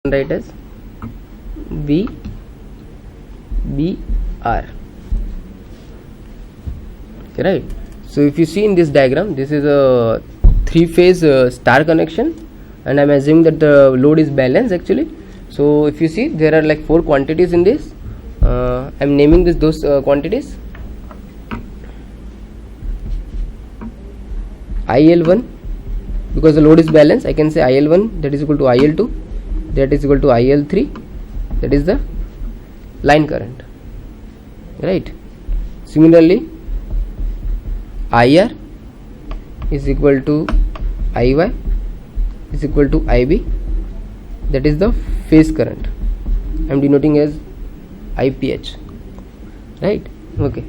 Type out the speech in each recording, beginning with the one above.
write as VBR. Right. So if you see in this diagram, this is a three-phase star connection, and I'm assuming that the load is balanced actually. So if you see, there are like four quantities in this. I'm naming those quantities. IL1, because the load is balanced, I can say IL1 that is equal to IL2, that is equal to IL3, that is the line current, right? Similarly, IR is equal to IY is equal to IB, that is the phase current. I am denoting as IPH, right? Okay.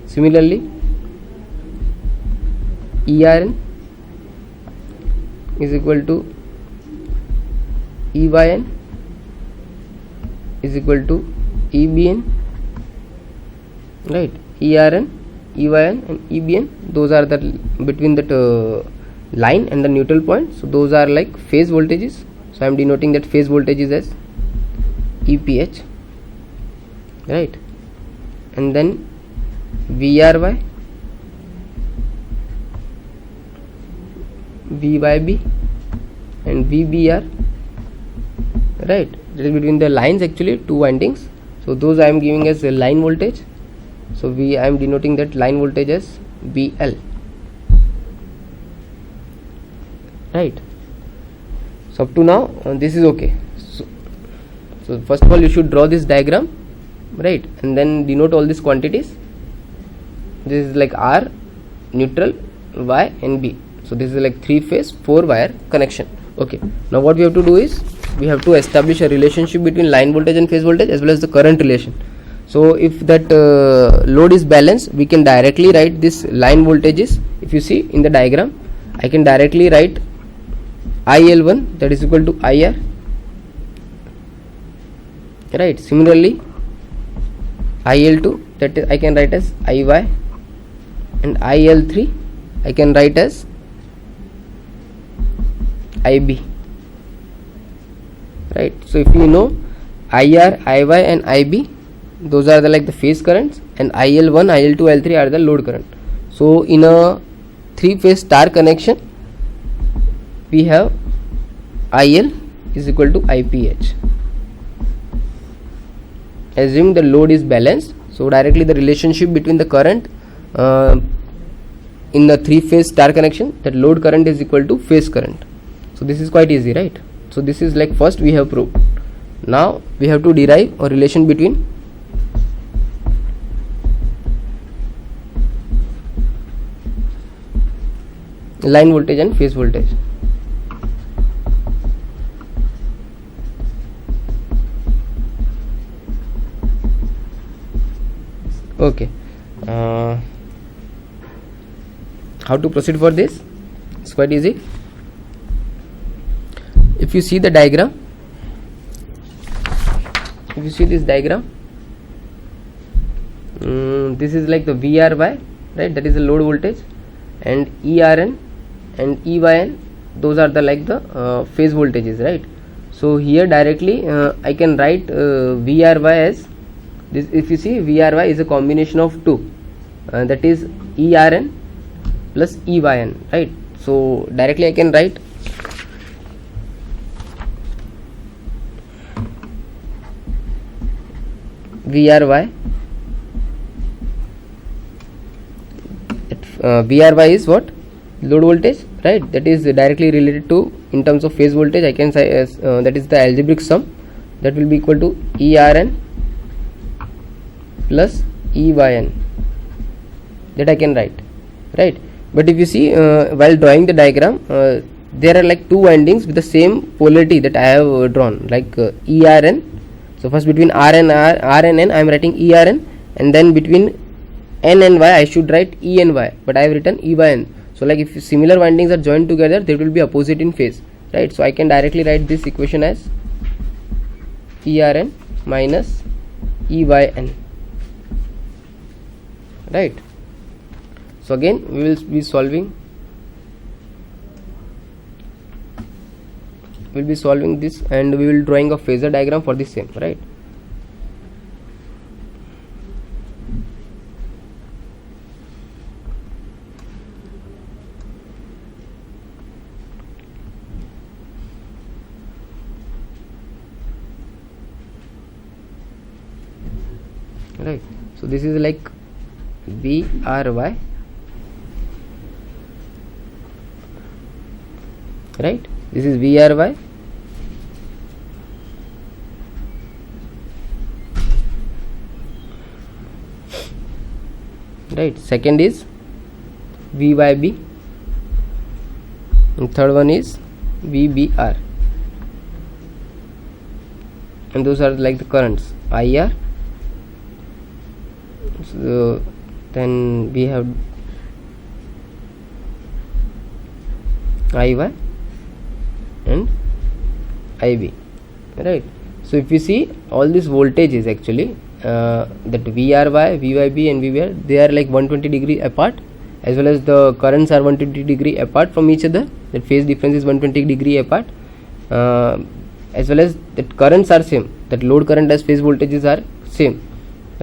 Similarly, ERN is equal to EYN is equal to EBN, right? ERN, EYN and EBN, those are the between that line and the neutral point, so those are like phase voltages. So I am denoting that phase voltages as EPH, right? And then VRY, VYB and VBR, right? That is between the lines actually, two windings. So those I am giving as a line voltage. So I am denoting that line voltage as BL, right? So up to now this is okay. So first of all you should draw this diagram, right, and then denote all these quantities. This is like R, neutral, Y and B. So this is like 3-phase 4-wire connection. Okay, now what we have to do is we have to establish a relationship between line voltage and phase voltage as well as the current relation. So if that load is balanced, we can directly write this line voltages. If you see in the diagram, I can directly write IL1 that is equal to IR, right? Similarly, IL2 that I can write as IY, and IL3 I can write as IB, right? So if you know IR, IY and IB, those are the like the phase currents, and IL1, IL2, IL3 are the load current. So in a 3-phase star connection, we have IL is equal to IPH. Assume the load is balanced, so directly the relationship between the current in the 3-phase star connection, that load current is equal to phase current. So this is quite easy, right? So this is like first we have proved. Now we have to derive a relation between line voltage and phase voltage. Okay, how to proceed for this? It's quite easy. If you see the diagram, if you see this diagram, this is like the VRY, right? That is the load voltage, and ERN and EYN, those are the like the phase voltages, right? So here directly I can write VRY as this. If you see, VRY is a combination of two, that is ERN plus EYN, right? So directly I can write VRY. VRY is what? Load voltage, right? That is directly related to, in terms of phase voltage, I can say as that is the algebraic sum, that will be equal to ERN plus EYN, that I can write, right? But if you see while drawing the diagram, there are like two windings with the same polarity that I have drawn, like ERN. So first between R and N I am writing ERN, and then between N and Y I should write E and Y, but I have written EYN. So like if similar windings are joined together, they will be opposite in phase, right? So I can directly write this equation as ERN minus EYN, right? So again we will be solving we'll be solving this and we will drawing a phasor diagram for the same, right? Right, so this is like VRY, right? This is VRY, right? Second is VYB, and third one is VBR, and those are like the currents IR. So then we have IY and IB, right? So if you see all these voltages actually that VRY, VYB and VBR, they are like 120 degree apart, as well as the currents are 120 degree apart from each other. That phase difference is 120 degree apart, as well as that currents are same, that load current as phase voltages are same,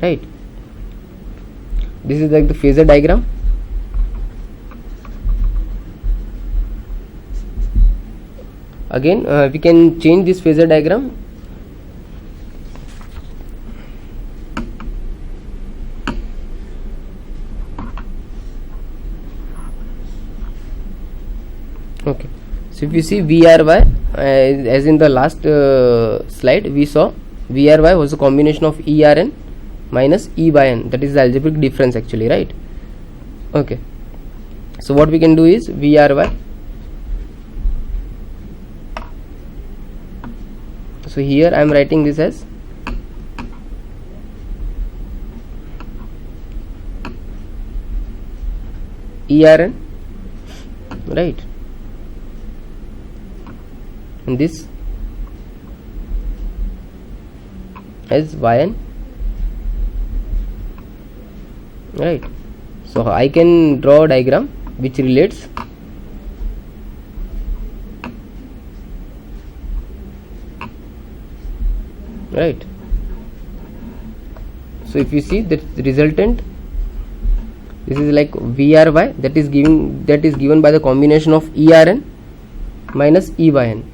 right? This is like the phasor diagram. Again we can change this phasor diagram. Okay, so if you see VRY, as in the last slide we saw VRY was a combination of ERN minus E by N, that is the algebraic difference actually, right? Okay, so what we can do is VRY, so here I am writing this as ERN, right? And this as YN, right? So I can draw a diagram which relates right. So if you see that resultant, this is like VRY, that is given by the combination of ERN minus E by N.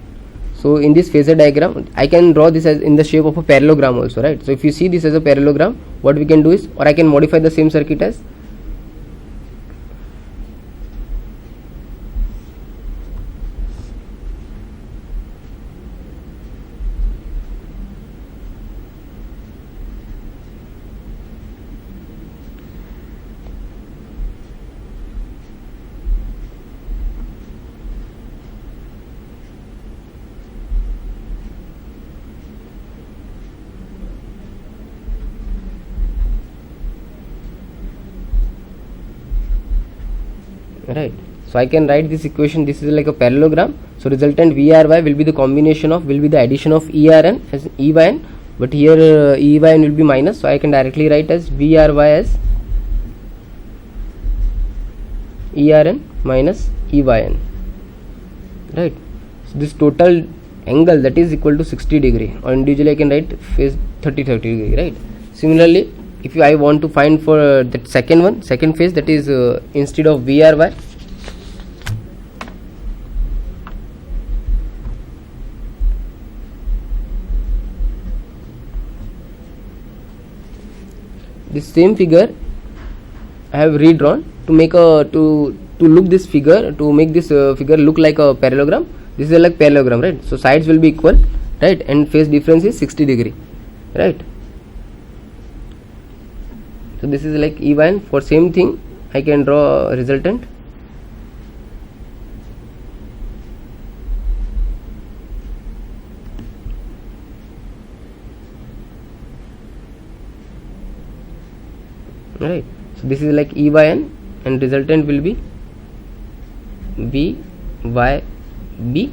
So in this phasor diagram I can draw this as in the shape of a parallelogram also, right? So if you see this as a parallelogram, what we can do is, or I can modify the same circuit as right. So I can write this equation, this is like a parallelogram. So resultant VRY will be the combination of, will be the addition of ERN as E by N, but here E by N will be minus, so I can directly write as VRY as ERN minus E by N, right? So this total angle, that is equal to 60 degree, or individually I can write phase 30 degree, right? Similarly, if I want to find for that second phase, that is instead of VRY, this same figure I have redrawn to make a to look this figure, to make this figure look like a parallelogram. This is like parallelogram, right? So sides will be equal, right? And phase difference is 60 degree, right? So this is like E by N. For same thing I can draw a resultant. Right. So this is like E by N, and resultant will be V Y B.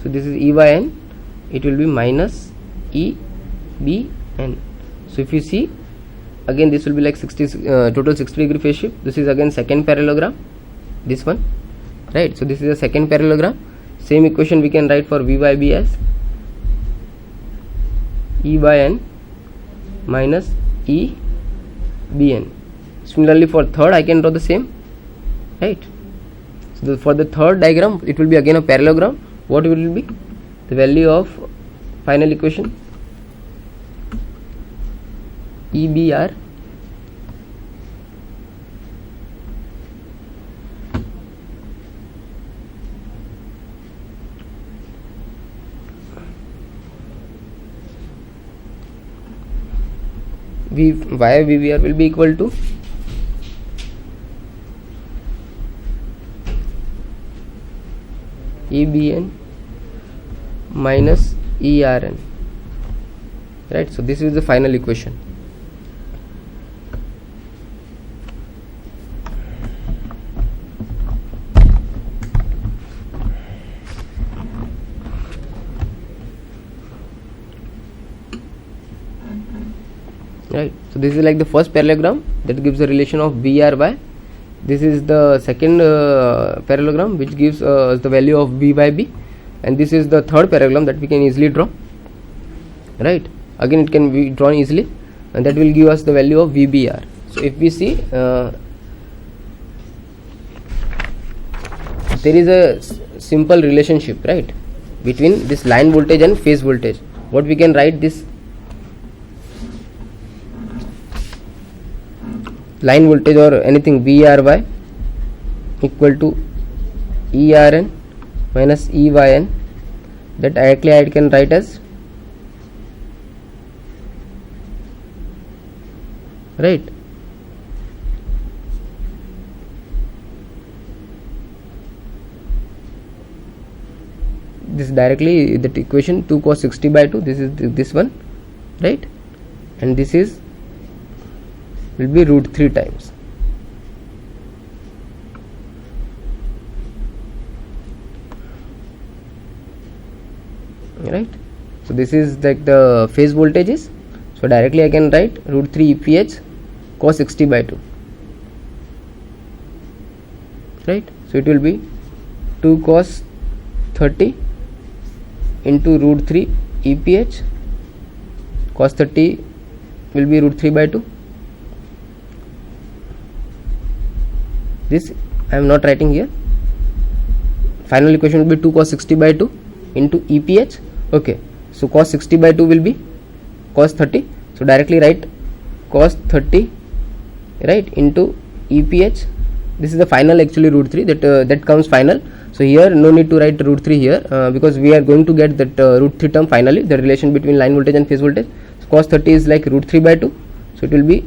So this is E by N, it will be minus E B N. So if you see, again this will be like 60 total 60 degree phase shift. This is again second parallelogram, this one, right? So this is the second parallelogram. Same equation we can write for V by B as E by N minus E B N. Similarly for third I can draw the same, right? So for the third diagram it will be again a parallelogram. What will be the value of final equation? EBR via VBR will be equal to EBN minus ERN, right? So this is the final equation. Right, so this is like the first parallelogram that gives the relation of BR by. This is the second parallelogram which gives the value of B by B, and this is the third parallelogram that we can easily draw, right? Again it can be drawn easily, and that will give us the value of VBR. So if we see there is a simple relationship, right, between this line voltage and phase voltage. What we can write this line voltage or anything VRY equal to ERN minus EYN, that directly I can write as, right, this directly that equation 2 cos 60 by 2, this is this one, right, and this is will be root 3 times, right? So this is like the phase voltages. So directly I can write root 3 EPH cos 60 by 2, right? So it will be 2 cos 30 into root 3 EPH cos 30 will be root 3 by 2. This I am not writing here. Final equation will be 2 cos 60 by 2 into EPH. Okay, so cos 60 by 2 will be cos 30. So directly write cos 30, right, into EPH. This is the final actually root 3 that comes final. So here no need to write root 3 here because we are going to get that root 3 term finally, the relation between line voltage and phase voltage. So cos 30 is like root 3 by 2. So it will be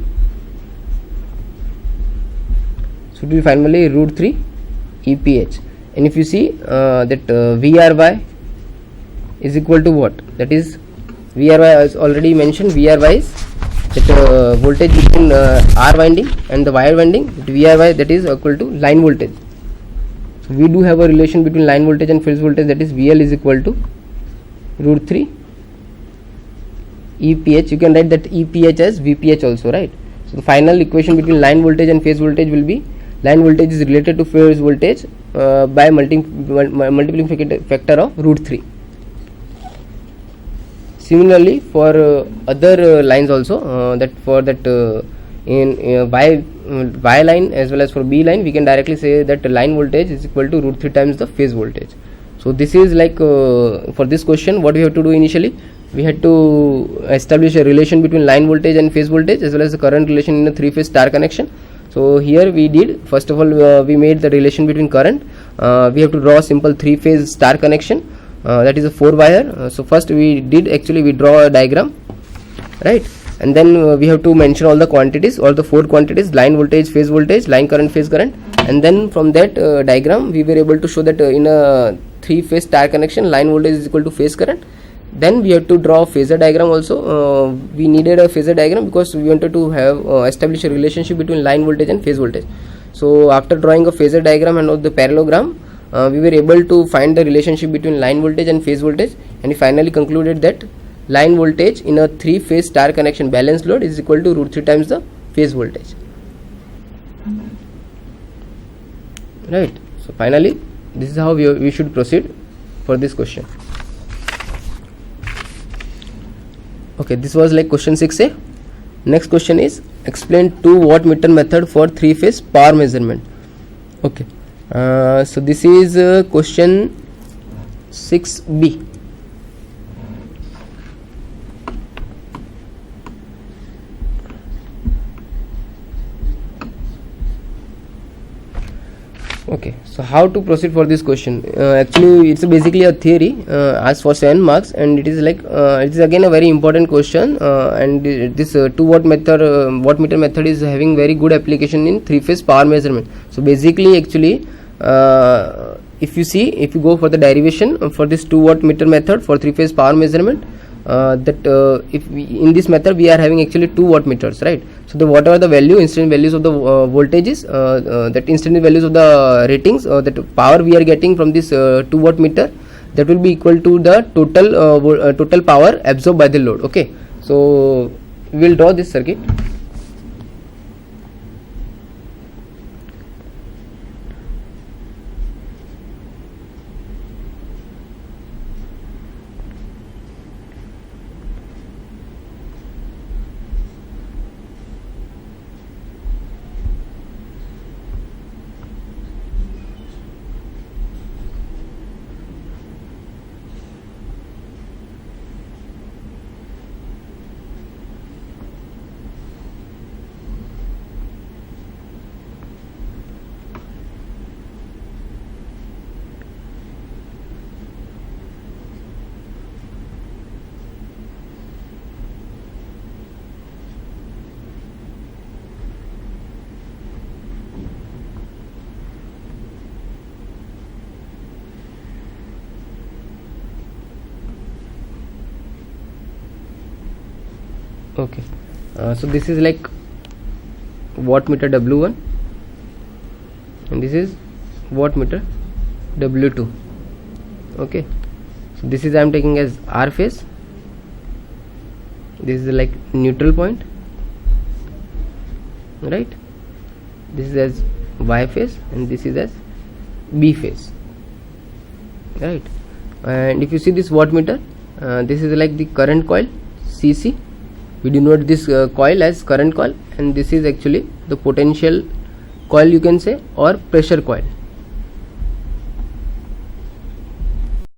finally root 3 EPH. And if you see that VRY is equal to what? That is VRY as already mentioned. VRY is that voltage between R winding and the wire winding. VRY that is equal to line voltage. So we do have a relation between line voltage and phase voltage, that is VL is equal to root 3 EPH. You can write that EPH as VPH also, right? So the final equation between line voltage and phase voltage will be, line voltage is related to phase voltage by multiplying factor of root 3. Similarly for other lines also, that for that in Y line as well as for B line, we can directly say that line voltage is equal to root 3 times the phase voltage. So this is like for this question what we have to do initially, we had to establish a relation between line voltage and phase voltage as well as the current relation in a 3-phase star connection. So here we did, first of all we made the relation between current. We have to draw a simple 3-phase star connection, that is a 4-wire. So first we draw a diagram, right, and then we have to mention all the quantities, all the 4 quantities: line voltage, phase voltage, line current, phase current. And then from that diagram we were able to show that in a 3-phase star connection, line voltage is equal to phase current. Then we have to draw a phasor diagram also. We needed a phasor diagram because we wanted to have establish a relationship between line voltage and phase voltage. So after drawing a phasor diagram and the parallelogram, we were able to find the relationship between line voltage and phase voltage, and we finally concluded that line voltage in a 3-phase star connection balanced load is equal to root 3 times the phase voltage, right? So finally this is how we should proceed for this question. Okay, this was like question 6a. Next question is explain 2 wattmeter method for 3-phase power measurement. Okay, so this is question 6b. Okay, so how to proceed for this question? Actually, it's basically a theory as for 7 marks, and it is like it is again a very important question, and this 2 wattmeter method is having very good application in 3-phase power measurement. So basically, actually, if you go for the derivation for this 2 wattmeter method for 3-phase power measurement, in this method we are having actually 2 wattmeters, right? So whatever the instant values of the voltages, that instant values of the ratings, that power we are getting from this 2 wattmeter, that will be equal to the total power absorbed by the load. Okay, so we will draw this circuit. Okay, so this is like wattmeter W1 and this is wattmeter W2. Okay, so this is I am taking as R phase, this is like neutral point, right? This is as Y phase and this is as B phase, right? And if you see this wattmeter, this is like the current coil CC. We denote this coil as current coil, and this is actually the potential coil, you can say, or pressure coil.